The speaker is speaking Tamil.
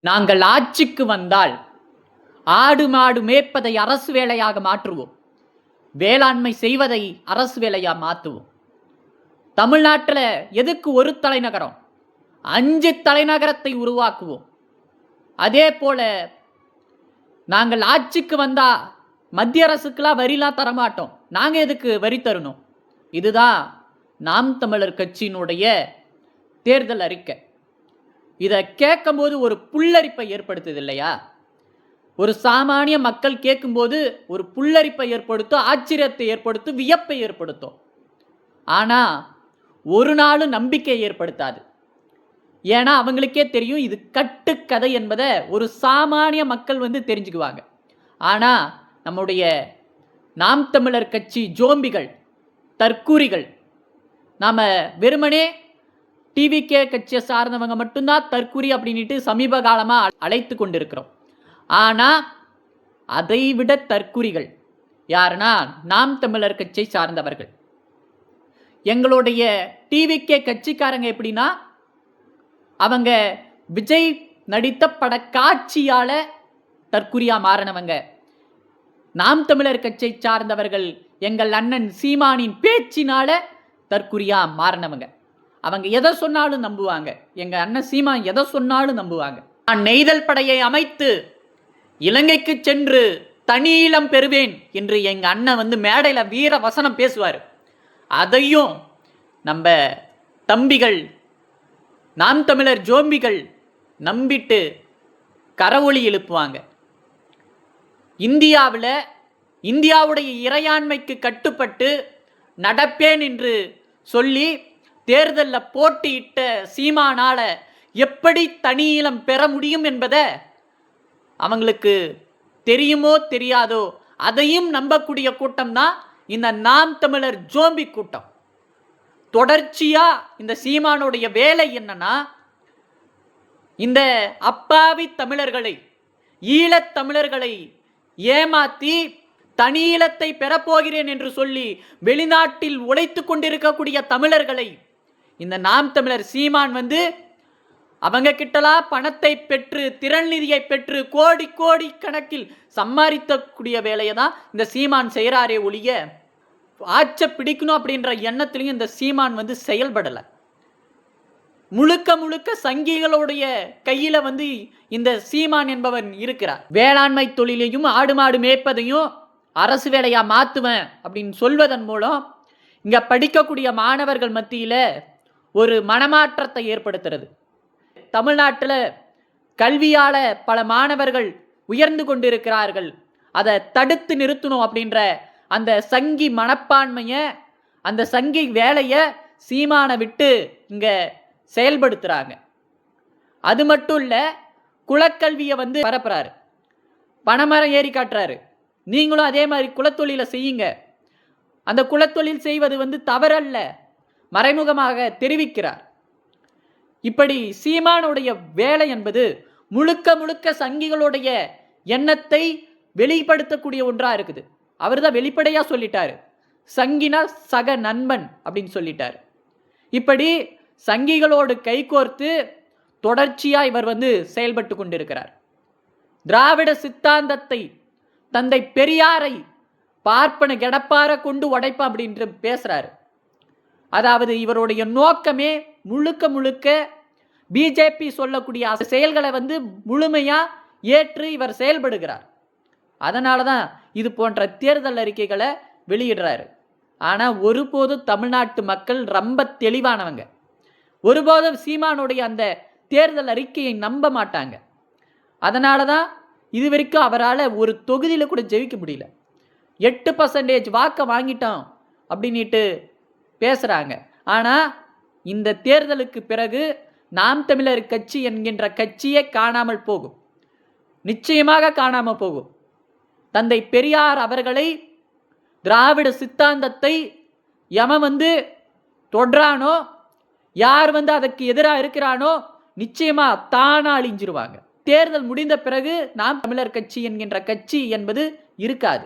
நாங்கள் ஆட்சிக்கு வந்தால் ஆடு மாடு மேய்ப்பதை அரசு வேலையாக மாற்றுவோம். வேளாண்மை செய்வதை அரசு வேலையா மாற்றுவோம். தமிழ்நாட்டில் எதுக்கு ஒரு தலைநகரம்? 5 தலைநகரத்தை உருவாக்குவோம். அதே போல நாங்கள் ஆட்சிக்கு வந்தா மத்திய அரசுக்கெல்லாம் வரிலாம் தரமாட்டோம். நாங்கள் எதுக்கு வரி தரணும்? இதுதான் நாம் தமிழர் கட்சியினுடைய தேர்தல் அறிக்கை. இதை கேட்கும்போது ஒரு புல்லரிப்பை ஏற்படுத்துது இல்லையா? ஒரு சாமானிய மக்கள் கேட்கும்போது ஒரு புல்லரிப்பை ஏற்படுத்தும், ஆச்சரியத்தை ஏற்படுத்தும், வியப்பை ஏற்படுத்தும். ஆனால் ஒரு நாளும் நம்பிக்கையை ஏற்படுத்தாது. ஏன்னா அவங்களுக்கே தெரியும் இது கட்டுக்கதை என்பதை ஒரு சாமானிய மக்கள் தெரிஞ்சுக்குவாங்க. ஆனால் நம்முடைய நாம் தமிழர் கட்சி ஜோம்பிகள், தற்கூரிகள், நாம் வெறுமனே டிவிகே கட்சியை சார்ந்தவங்க மட்டும்தான் தற்கூரி அப்படின்ட்டு சமீப காலமாக அழைத்து கொண்டிருக்கிறோம். ஆனால் அதைவிட தற்கூரிகள் யாருன்னா நாம் தமிழர் கட்சியை சார்ந்தவர்கள். எங்களுடைய டிவிகே கட்சிக்காரங்க எப்படின்னா, அவங்க விஜய் நடித்த பட காட்சியால் தற்கூரியாக மாறினவங்க. நாம் தமிழர் கட்சியை சார்ந்தவர்கள் எங்கள் அண்ணன் சீமானின் பேச்சினால தற்கூரியாக மாறினவங்க. அவங்க எதை சொன்னாலும் நம்புவாங்க. எங்கள் அண்ணன் சீமான் எதை சொன்னாலும் நம்புவாங்க. நான் நெய்தல் படையை அமைத்து இலங்கைக்கு சென்று தனியிலம் பெறுவேன் என்று எங்கள் அண்ணன் மேடையில் வீர வசனம் பேசுவார். அதையும் நம்ம தம்பிகள், நாம் தமிழர் ஜோம்பிகள் நம்பிட்டு கரவொலி எழுப்புவாங்க. இந்தியாவுடைய இறையாண்மைக்கு கட்டுப்பட்டு நடப்பேன் என்று சொல்லி தேர்தலில் போட்டியிட்ட சீமானால எப்படி தனியிலம் பெற முடியும் என்பதை அவங்களுக்கு தெரியுமோ தெரியாதோ, அதையும் நம்பக்கூடிய கூட்டம் தான் இந்த நாம் தமிழர் ஜோம்பி கூட்டம். தொடர்ச்சியாக இந்த சீமானுடைய வேலை என்னன்னா, இந்த அப்பாவி தமிழர்களை, ஈழத் தமிழர்களை ஏமாற்றி தனியீழத்தை பெறப்போகிறேன் என்று சொல்லி வெளிநாட்டில் உழைத்து கொண்டிருக்கக்கூடிய தமிழர்களை இந்த நாம் தமிழர் சீமான் அவங்க கிட்டலாம் பணத்தை பெற்று, திரள் நிதியை பெற்று, கோடி கோடி கணக்கில் சம்பாதிக்கக்கூடிய வேலையை தான் இந்த சீமான் செய்கிறாரே ஒழிய ஆட்சை பிடிக்கணும் அப்படின்ற எண்ணத்திலையும் இந்த சீமான் செயல்படலை. முழுக்க முழுக்க சங்கிகளுடைய கையில் இந்த சீமான் என்பவன் இருக்கிறார். வேளாண்மை தொழிலையும் ஆடு மாடு மேய்ப்பதையும் அரசு வேலையாக மாற்றுவேன் அப்படின்னு சொல்வதன் மூலம் இங்கே படிக்கக்கூடிய மாணவர்கள் மத்தியில் ஒரு மனமாற்றத்தை ஏற்படுத்துறது. தமிழ்நாட்டில் கல்வியால் பல மாணவர்கள் உயர்ந்து கொண்டிருக்கிறார்கள். அதை தடுத்து நிறுத்தணும் அப்படின்ற அந்த சங்கி மனப்பான்மையை, அந்த சங்கி வேலையை சீமானை விட்டு இங்கே செயல்படுத்துகிறாங்க. அது மட்டும் இல்லை, குலக்கல்வியை பரப்புறாரு, பனைமரம் ஏறி காட்டுறாரு. நீங்களும் அதே மாதிரி குலத்தொழிலை செய்யுங்க. அந்த குலத்தொழில் செய்வது தவறல்ல, மறைமுகமாக தெரிவிக்கிறார். இப்படி சீமானுடைய வேலை என்பது முழுக்க முழுக்க சங்கிகளுடைய எண்ணத்தை வெளிப்படுத்தக்கூடிய ஒன்றாக இருக்குது. அவர் தான் வெளிப்படையாக சொல்லிட்டாரு, சங்கினா சக நண்பன் அப்படின்னு சொல்லிட்டார். இப்படி சங்கிகளோடு கைகோர்த்து தொடர்ச்சியாக இவர் செயல்பட்டு கொண்டிருக்கிறார். திராவிட சித்தாந்தத்தை, தந்தை பெரியாரை பார்ப்பன கெடப்பார கொண்டு உடைப்ப அப்படின்று பேசுகிறாரு. அதாவது இவருடைய நோக்கமே முழுக்க முழுக்க பிஜேபி சொல்லக்கூடிய செயல்களை முழுமையாக ஏற்று இவர் செயல்படுகிறார். அதனால தான் இது போன்ற தேர்தல் அறிக்கைகளை வெளியிடுறாரு. ஆனால் ஒருபோதும் தமிழ்நாட்டு மக்கள் ரொம்ப தெளிவானவங்க. ஒருபோதும் சீமானுடைய அந்த தேர்தல் அறிக்கையை நம்ப மாட்டாங்க. அதனால தான் இது வரைக்கும் அவரால் ஒரு தொகுதியில் கூட ஜெயிக்க முடியல. 8% வாக்கை வாங்கிட்டோம் அப்படின்ட்டு பேசுகிறாங்க. ஆனால் இந்த தேர்தலுக்கு பிறகு நாம் தமிழர் கட்சி என்கின்ற கட்சியே காணாமல் போகும், நிச்சயமாக காணாமல் போகும். தந்தை பெரியார் அவர்களை, திராவிட சித்தாந்தத்தை எவன் தொடுறானோ, யார் அதற்கு எதிராக இருக்கிறானோ நிச்சயமாக தானாக அழிஞ்சிருவாங்க. தேர்தல் முடிந்த பிறகு நாம் தமிழர் கட்சி என்கின்ற கட்சி என்பது இருக்காது.